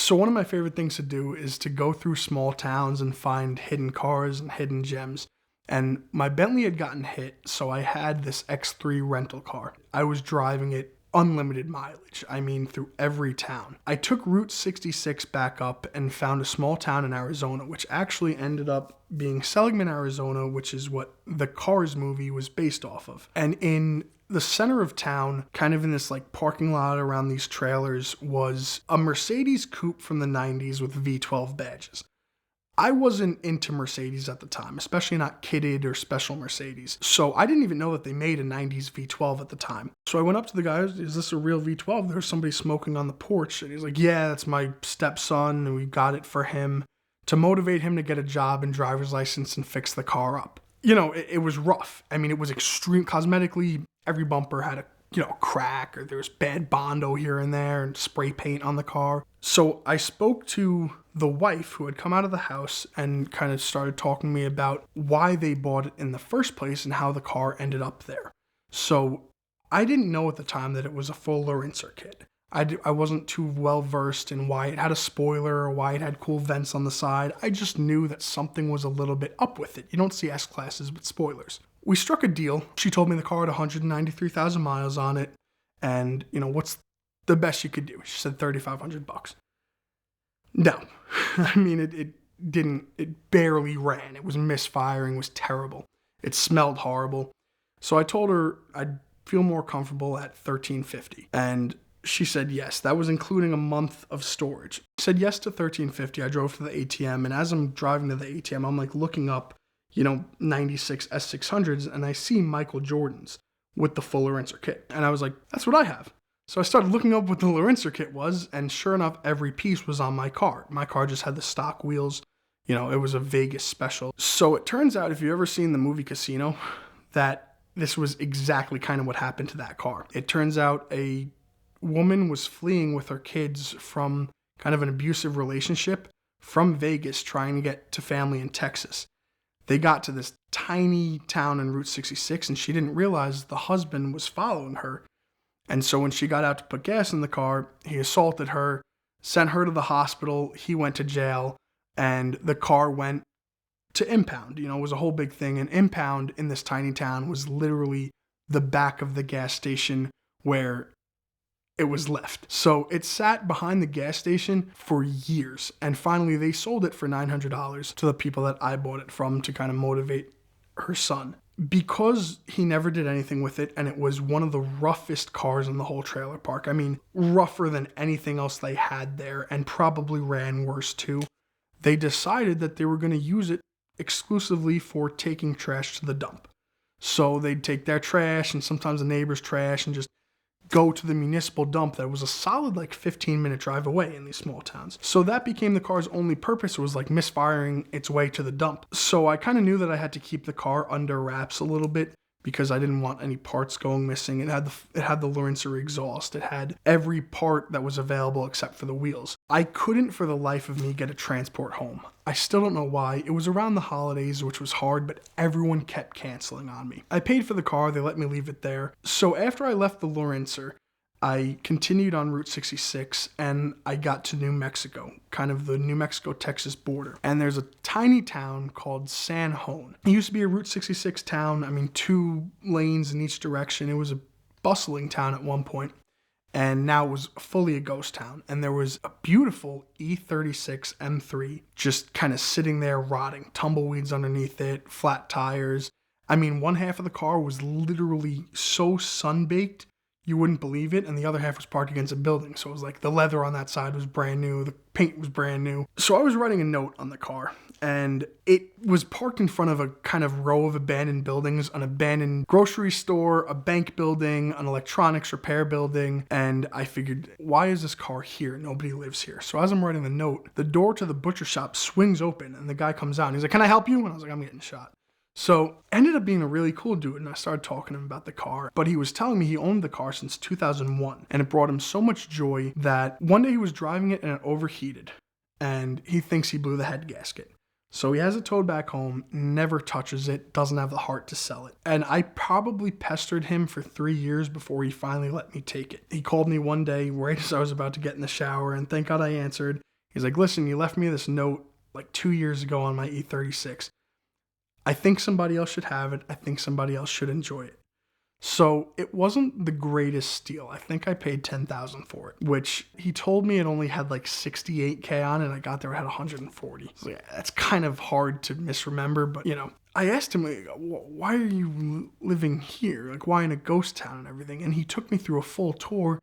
So one of my favorite things to do is to go through small towns and find hidden cars and hidden gems. And my Bentley had gotten hit, so I had this X3 rental car. I was driving it unlimited mileage. I mean, through every town. I took Route 66 back up and found a small town in Arizona, which actually ended up being Seligman, Arizona, which is what the Cars movie was based off of. And in the center of town, kind of in this like parking lot around these trailers, was a Mercedes coupe from the 90s with V12 badges. I wasn't into Mercedes at the time, especially not kitted or special Mercedes. So I didn't even know that they made a 90s V12 at the time. So I went up to the guy, is this a real V12? There's somebody smoking on the porch. And he's like, yeah, that's my stepson, and we got it for him to motivate him to get a job and driver's license and fix the car up. You know, it was rough. I mean, it was extreme. Cosmetically, every bumper had a crack, or there was bad Bondo here and there and spray paint on the car. So I spoke to the wife who had come out of the house and kind of started talking to me about why they bought it in the first place and how the car ended up there. So I didn't know at the time that it was a full Lorenzer kit. I wasn't too well versed in why it had a spoiler or why it had cool vents on the side. I just knew that something was a little bit up with it. You don't see S-classes with spoilers. We struck a deal. She told me the car had 193,000 miles on it, and what's the best you could do? She said $3,500. No, I mean it barely ran. It was misfiring, it was terrible. It smelled horrible. So I told her I'd feel more comfortable at $1,350, and she said yes. That was including a month of storage. She said yes to $1,350. I drove to the ATM, and as I'm driving to the ATM, I'm like looking up 96 S600s, and I see Michael Jordan's with the full Lorenzer kit. And I was like, that's what I have. So I started looking up what the Lorenzer kit was, and sure enough, every piece was on my car. My car just had the stock wheels. It was a Vegas special. So it turns out, if you've ever seen the movie Casino, that this was exactly kind of what happened to that car. It turns out a woman was fleeing with her kids from kind of an abusive relationship from Vegas, trying to get to family in Texas. They got to this tiny town in Route 66, and she didn't realize the husband was following her. And so when she got out to put gas in the car, he assaulted her, sent her to the hospital, he went to jail, and the car went to impound. It was a whole big thing. And impound in this tiny town was literally the back of the gas station where it was left. So it sat behind the gas station for years. And finally, they sold it for $900 to the people that I bought it from to kind of motivate her son. Because he never did anything with it, and it was one of the roughest cars in the whole trailer park. I mean, rougher than anything else they had there, and probably ran worse too. They decided that they were going to use it exclusively for taking trash to the dump. So they'd take their trash and sometimes the neighbor's trash and just go to the municipal dump that was a solid 15-minute drive away in these small towns. So that became the car's only purpose, was misfiring its way to the dump. So I kind of knew that I had to keep the car under wraps a little bit because I didn't want any parts going missing. It had the Lorenzer exhaust. It had every part that was available except for the wheels. I couldn't for the life of me get a transport home. I still don't know why. It was around the holidays, which was hard, but everyone kept canceling on me. I paid for the car. They let me leave it there. So after I left the Lorenzer, I continued on Route 66 and I got to New Mexico, kind of the New Mexico-Texas border. And there's a tiny town called San Juan. It used to be a Route 66 town. 2 lanes in each direction. It was a bustling town at one point. And now it was fully a ghost town. And there was a beautiful E36 M3 just kind of sitting there rotting. Tumbleweeds underneath it, flat tires. One half of the car was literally so sun-baked, you wouldn't believe it, and the other half was parked against a building. So it was the leather on that side was brand new, the paint was brand new. So I was writing a note on the car, and it was parked in front of a kind of row of abandoned buildings, an abandoned grocery store, a bank building, an electronics repair building, and I figured, why is this car here? Nobody lives here. So as I'm writing the note, the door to the butcher shop swings open, and the guy comes out, and he's like, can I help you? And I was like, I'm getting shot. So ended up being a really cool dude, and I started talking to him about the car. But he was telling me he owned the car since 2001, and it brought him so much joy that one day he was driving it and it overheated, and he thinks he blew the head gasket. So he has it towed back home, never touches it, doesn't have the heart to sell it. And I probably pestered him for 3 years before he finally let me take it. He called me one day right as I was about to get in the shower, and thank God I answered. He's like, listen, you left me this note like 2 years ago on my E36. I think somebody else should have it. I think somebody else should enjoy it. So it wasn't the greatest steal. I think I paid $10,000 for it, which he told me it only had like 68K on it. I got there, it had 140. So yeah, that's kind of hard to misremember, but I asked him, like, why are you living here? Like, why in a ghost town and everything? And he took me through a full tour.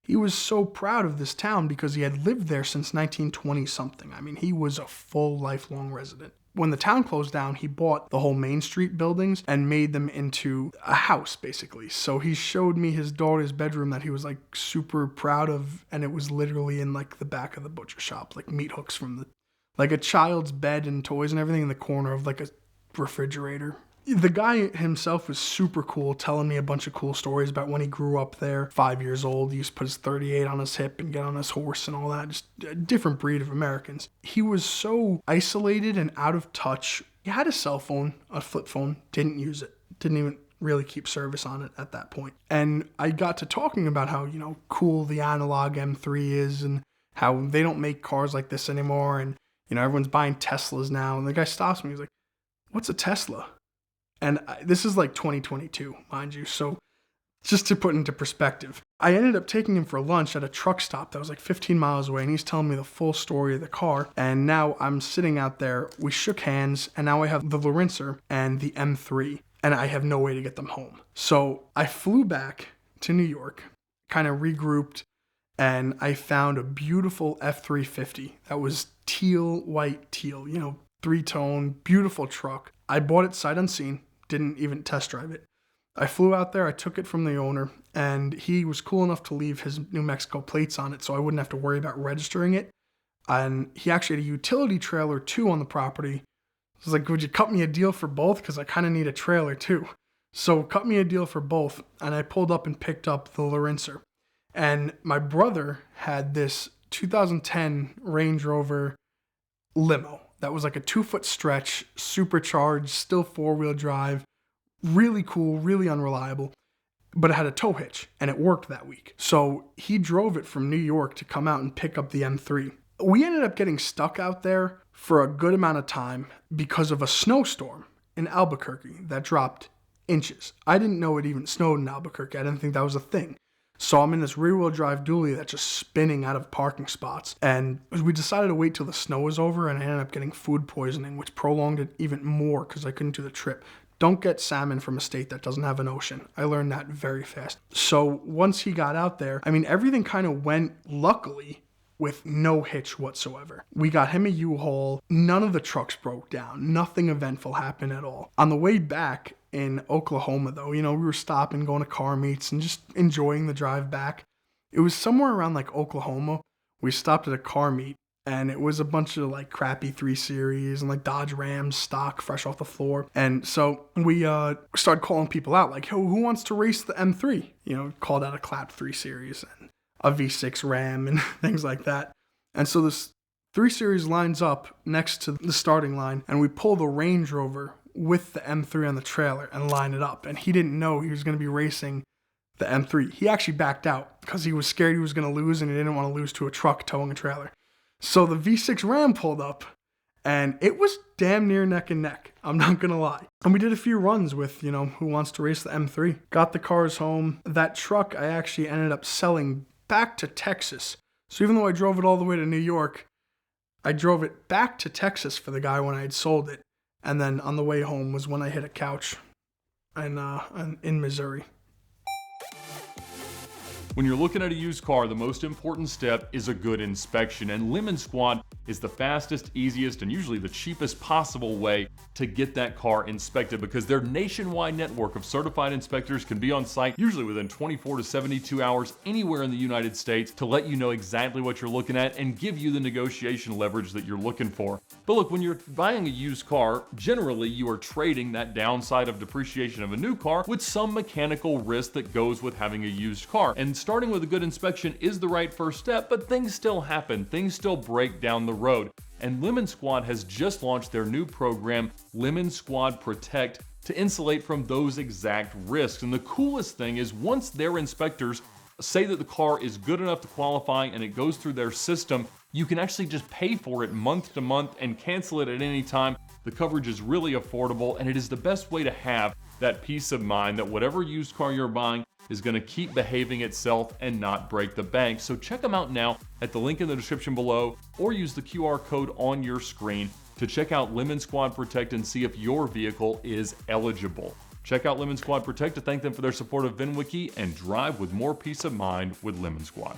He was so proud of this town because he had lived there since 1920 something. I mean, he was a full lifelong resident. When the town closed down, he bought the whole Main Street buildings and made them into a house, basically. So he showed me his daughter's bedroom that he was like super proud of, and it was literally in like the back of the butcher shop, like meat hooks from like a child's bed and toys and everything in the corner of like a refrigerator. The guy himself was super cool, telling me a bunch of cool stories about when he grew up there. 5 years old, he used to put his 38 on his hip and get on his horse and all that. Just a different breed of Americans. He was so isolated and out of touch. He had a cell phone, a flip phone, didn't use it. Didn't even really keep service on it at that point. And I got to talking about how, cool the analog M3 is and how they don't make cars like this anymore. And, everyone's buying Teslas now. And the guy stops me. He's like, what's a Tesla? And this is like 2022, mind you. So just to put into perspective, I ended up taking him for lunch at a truck stop that was like 15 miles away. And he's telling me the full story of the car. And now I'm sitting out there. We shook hands. And now I have the Lorenzer and the M3. And I have no way to get them home. So I flew back to New York, kind of regrouped. And I found a beautiful F350 that was white teal, 3-tone, beautiful truck. I bought it sight unseen, didn't even test drive it. I flew out there, I took it from the owner, and he was cool enough to leave his New Mexico plates on it so I wouldn't have to worry about registering it. And he actually had a utility trailer too on the property. I was like, would you cut me a deal for both? Because I kind of need a trailer too. So cut me a deal for both, and I pulled up and picked up the Lorenzer. And my brother had this 2010 Range Rover limo. That was like a 2-foot stretch, supercharged, still 4-wheel drive, really cool, really unreliable, but it had a tow hitch and it worked that week. So he drove it from New York to come out and pick up the M3. We ended up getting stuck out there for a good amount of time because of a snowstorm in Albuquerque that dropped inches. I didn't know it even snowed in Albuquerque. I didn't think that was a thing. So I'm in this rear-wheel drive dually that's just spinning out of parking spots. And we decided to wait till the snow was over, and I ended up getting food poisoning, which prolonged it even more because I couldn't do the trip. Don't get salmon from a state that doesn't have an ocean. I learned that very fast. So once he got out there, everything kind of went, luckily, with no hitch whatsoever. We got him a U-Haul. None of the trucks broke down. Nothing eventful happened at all. On the way back in Oklahoma, though, we were stopping, going to car meets, and just enjoying the drive back. It was somewhere around like Oklahoma. We stopped at a car meet, and it was a bunch of like crappy 3 Series and like Dodge Rams stock, fresh off the floor. And so we started calling people out, like, who wants to race the M3? Called out a clapped 3 Series and a V6 Ram and things like that. And so this 3 Series lines up next to the starting line, and we pull the Range Rover with the M3 on the trailer and line it up. And he didn't know he was going to be racing the M3. He actually backed out because he was scared he was going to lose, and he didn't want to lose to a truck towing a trailer. So the V6 Ram pulled up, and it was damn near neck and neck. I'm not going to lie. And we did a few runs with, who wants to race the M3. Got the cars home. That truck I actually ended up selling back to Texas. So even though I drove it all the way to New York, I drove it back to Texas for the guy when I had sold it. And then on the way home was when I hit a couch in Missouri. When you're looking at a used car, the most important step is a good inspection, and Lemon Squad is the fastest, easiest, and usually the cheapest possible way to get that car inspected, because their nationwide network of certified inspectors can be on site usually within 24 to 72 hours anywhere in the United States to let you know exactly what you're looking at and give you the negotiation leverage that you're looking for. But look, when you're buying a used car, generally you are trading that downside of depreciation of a new car with some mechanical risk that goes with having a used car. And starting with a good inspection is the right first step, but things still happen. Things still break down the road. And Lemon Squad has just launched their new program, Lemon Squad Protect, to insulate from those exact risks. And the coolest thing is, once their inspectors say that the car is good enough to qualify and it goes through their system, You can actually just pay for it month to month and cancel it at any time. The coverage is really affordable, and it is the best way to have that peace of mind that whatever used car you're buying is going to keep behaving itself and not break the bank. So check them out now at the link in the description below, or use the QR code on your screen to check out Lemon Squad Protect and see if your vehicle is eligible. Check out Lemon Squad Protect to thank them for their support of VINwiki, and drive with more peace of mind with Lemon Squad.